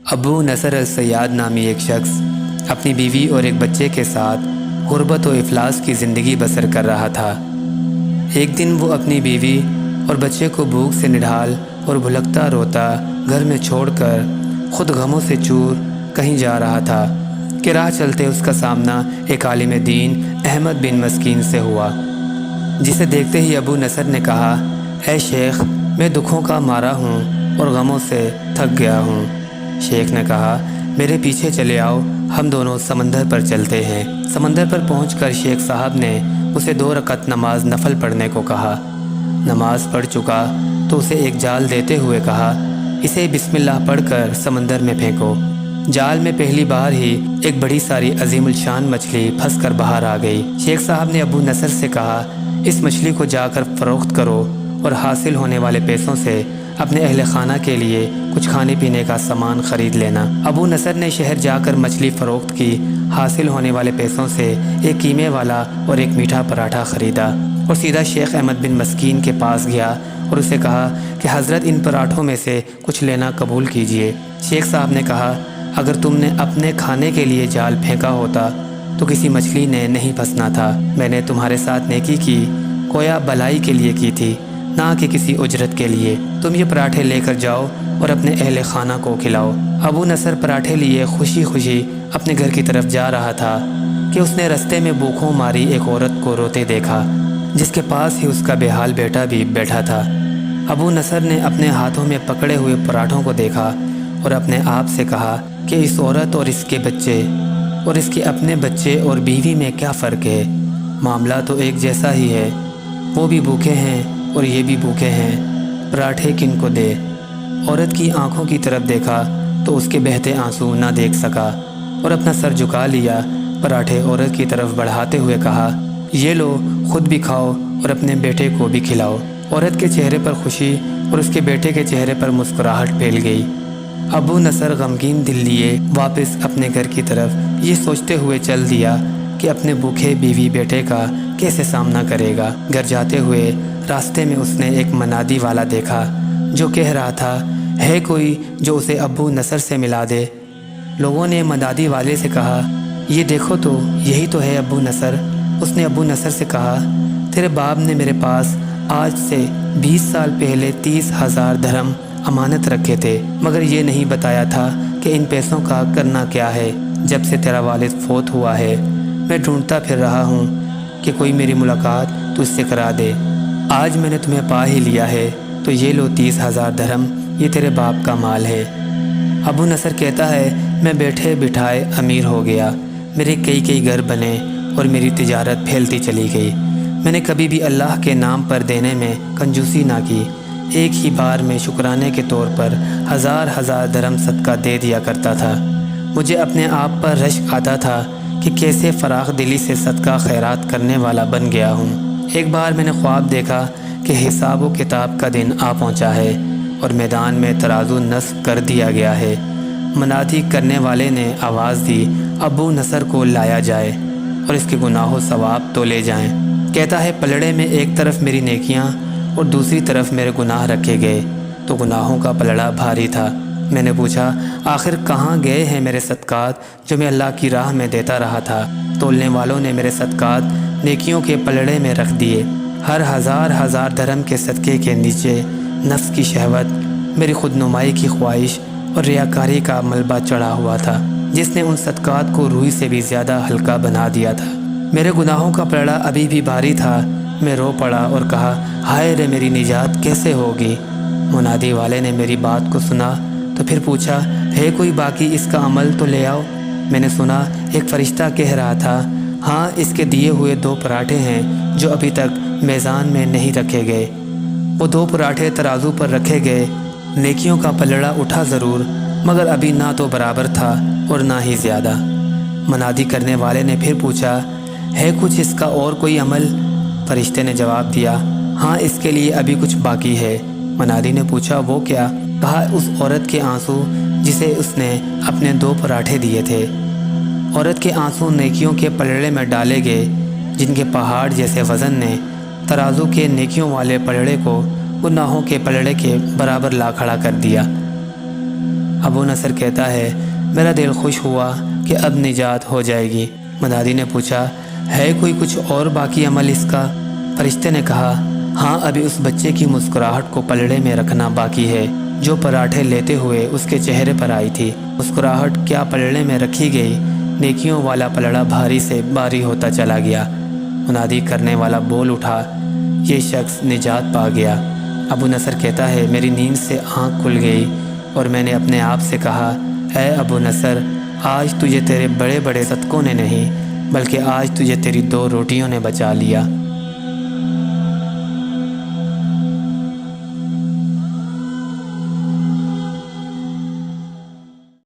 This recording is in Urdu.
ابو نصر الصیاد نامی ایک شخص اپنی بیوی اور ایک بچے کے ساتھ غربت و افلاس کی زندگی بسر کر رہا تھا۔ ایک دن وہ اپنی بیوی اور بچے کو بھوک سے نڈھال اور بھلکتا روتا گھر میں چھوڑ کر خود غموں سے چور کہیں جا رہا تھا کہ راہ چلتے اس کا سامنا ایک عالم دین احمد بن مسکین سے ہوا، جسے دیکھتے ہی ابو نصر نے کہا، اے شیخ، میں دکھوں کا مارا ہوں اور غموں سے تھک گیا ہوں۔ شیخ نے کہا، میرے پیچھے چلے آؤ، ہم دونوں سمندر پر چلتے ہیں۔ سمندر پر پہنچ کر شیخ صاحب نے اسے 2 رکعت نماز نفل پڑھنے کو کہا۔ نماز پڑھ چکا تو اسے ایک جال دیتے ہوئے کہا، اسے بسم اللہ پڑھ کر سمندر میں پھینکو۔ جال میں پہلی بار ہی ایک بڑی ساری عظیم الشان مچھلی پھنس کر باہر آ گئی۔ شیخ صاحب نے ابو نصر سے کہا، اس مچھلی کو جا کر فروخت کرو اور حاصل ہونے والے پیسوں سے اپنے اہل خانہ کے لیے کچھ کھانے پینے کا سامان خرید لینا۔ ابو نصر نے شہر جا کر مچھلی فروخت کی، حاصل ہونے والے پیسوں سے ایک قیمے والا اور ایک میٹھا پراٹھا خریدا اور سیدھا شیخ احمد بن مسکین کے پاس گیا اور اسے کہا کہ حضرت ان پراٹھوں میں سے کچھ لینا قبول کیجیے۔ شیخ صاحب نے کہا، اگر تم نے اپنے کھانے کے لیے جال پھینکا ہوتا تو کسی مچھلی نے نہیں پھنسنا تھا۔ میں نے تمہارے ساتھ نیکی کی گویا بھلائی کے لیے کی تھی، نہ کہ کسی اجرت کے لیے۔ تم یہ پراٹھے لے کر جاؤ اور اپنے اہل خانہ کو کھلاؤ۔ ابو نصر پراٹھے لیے خوشی خوشی اپنے گھر کی طرف جا رہا تھا کہ اس نے رستے میں بھوکوں ماری ایک عورت کو روتے دیکھا، جس کے پاس ہی اس کا بے حال بیٹا بھی بیٹھا تھا۔ ابو نصر نے اپنے ہاتھوں میں پکڑے ہوئے پراٹھوں کو دیکھا اور اپنے آپ سے کہا کہ اس عورت اور اس کے بچے اور اس کے اپنے بچے اور بیوی میں کیا فرق ہے؟ معاملہ تو ایک جیسا ہی ہے، وہ بھی بھوکے ہیں اور یہ بھی بھوکے ہیں، پراٹھے کن کو دے؟ عورت کی آنکھوں کی طرف دیکھا تو اس کے بہتے آنسو نہ دیکھ سکا اور اپنا سر جھکا لیا۔ پراٹھے عورت کی طرف بڑھاتے ہوئے کہا، یہ لو، خود بھی کھاؤ اور اپنے بیٹے کو بھی کھلاؤ۔ عورت کے چہرے پر خوشی اور اس کے بیٹے کے چہرے پر مسکراہٹ پھیل گئی۔ ابو نصر غمگین دل لیے واپس اپنے گھر کی طرف یہ سوچتے ہوئے چل دیا کہ اپنے بھوکے بیوی بیٹے کا کیسے سامنا کرے گا۔ گھر جاتے ہوئے راستے میں اس نے ایک منادی والا دیکھا جو کہہ رہا تھا، ہے کوئی جو اسے ابو نصر سے ملا دے؟ لوگوں نے منادی والے سے کہا، یہ دیکھو تو، یہی تو ہے ابو نصر۔ اس نے ابو نصر سے کہا، تیرے باپ نے میرے پاس آج سے 20 سال پہلے 30,000 درہم امانت رکھے تھے، مگر یہ نہیں بتایا تھا کہ ان پیسوں کا کرنا کیا ہے۔ جب سے تیرا والد فوت ہوا ہے میں ڈھونڈتا پھر رہا ہوں کہ کوئی میری ملاقات تجھ سے کرا دے۔ آج میں نے تمہیں پا ہی لیا ہے تو یہ لو 30,000 درہم، یہ تیرے باپ کا مال ہے۔ ابو نصر کہتا ہے، میں بیٹھے بٹھائے امیر ہو گیا، میرے کئی گھر بنے اور میری تجارت پھیلتی چلی گئی۔ میں نے کبھی بھی اللہ کے نام پر دینے میں کنجوسی نہ کی، ایک ہی بار میں شکرانے کے طور پر ہزار درہم صدقہ دے دیا کرتا تھا۔ مجھے اپنے آپ پر رشک آتا تھا کہ کیسے فراخ دلی سے صدقہ خیرات کرنے والا بن گیا ہوں۔ ایک بار میں نے خواب دیکھا کہ حساب و کتاب کا دن آ پہنچا ہے اور میدان میں ترازو نصب کر دیا گیا ہے۔ منادی کرنے والے نے آواز دی، ابو نصر کو لایا جائے اور اس کے گناہ و ثواب تولے جائیں۔ کہتا ہے، پلڑے میں ایک طرف میری نیکیاں اور دوسری طرف میرے گناہ رکھے گئے تو گناہوں کا پلڑا بھاری تھا۔ میں نے پوچھا، آخر کہاں گئے ہیں میرے صدقات جو میں اللہ کی راہ میں دیتا رہا تھا؟ تولنے والوں نے میرے صدقات نیکیوں کے پلڑے میں رکھ دیے۔ ہر ہزار درہم کے صدقے کے نیچے نفس کی شہوت، میری خود نمائی کی خواہش اور ریاکاری کا ملبہ چڑھا ہوا تھا، جس نے ان صدقات کو روئی سے بھی زیادہ ہلکا بنا دیا تھا۔ میرے گناہوں کا پلڑا ابھی بھی بھاری تھا۔ میں رو پڑا اور کہا، ہائے رے، میری نجات کیسے ہوگی؟ منادی والے نے میری بات کو سنا تو پھر پوچھا، ہے کوئی باقی اس کا عمل تو لے آؤ۔ میں نے سنا ایک فرشتہ کہہ رہا تھا، ہاں، اس کے دیے ہوئے 2 پراٹھے ہیں جو ابھی تک میزان میں نہیں رکھے گئے۔ وہ 2 پراٹھے ترازو پر رکھے گئے، نیکیوں کا پلڑا اٹھا ضرور، مگر ابھی نہ تو برابر تھا اور نہ ہی زیادہ۔ منادی کرنے والے نے پھر پوچھا، ہے کچھ اس کا اور کوئی عمل؟ فرشتے نے جواب دیا، ہاں، اس کے لیے ابھی کچھ باقی ہے۔ منادی نے پوچھا، وہ کیا؟ کہا، اس عورت کے آنسو جسے اس نے اپنے 2 پراٹھے دیے تھے۔ عورت کے آنسو نیکیوں کے پلڑے میں ڈالے گئے، جن کے پہاڑ جیسے وزن نے ترازو کے نیکیوں والے پلڑے کو گناہوں کے پلڑے کے برابر لا کھڑا کر دیا۔ ابو نصر کہتا ہے میرا دل خوش ہوا کہ اب نجات ہو جائے گی۔ منادی نے پوچھا ہے کوئی کچھ اور باقی عمل اس کا؟ فرشتے نے کہا ہاں، ابھی اس بچے کی مسکراہٹ کو پلڑے میں رکھنا باقی ہے جو پراٹھے لیتے ہوئے اس کے چہرے پر آئی تھی۔ مسکراہٹ کیا پلڑے میں رکھی گئی، نیکیوں والا پلڑا بھاری سے بھاری ہوتا چلا گیا۔ منادی کرنے والا بول اٹھا یہ شخص نجات پا گیا۔ ابو نصر کہتا ہے میری نیند سے آنکھ کھل گئی اور میں نے اپنے آپ سے کہا اے ابو نصر، آج تجھے تیرے بڑے بڑے صدقوں نے نہیں بلکہ آج تجھے تیری 2 روٹیوں نے بچا لیا۔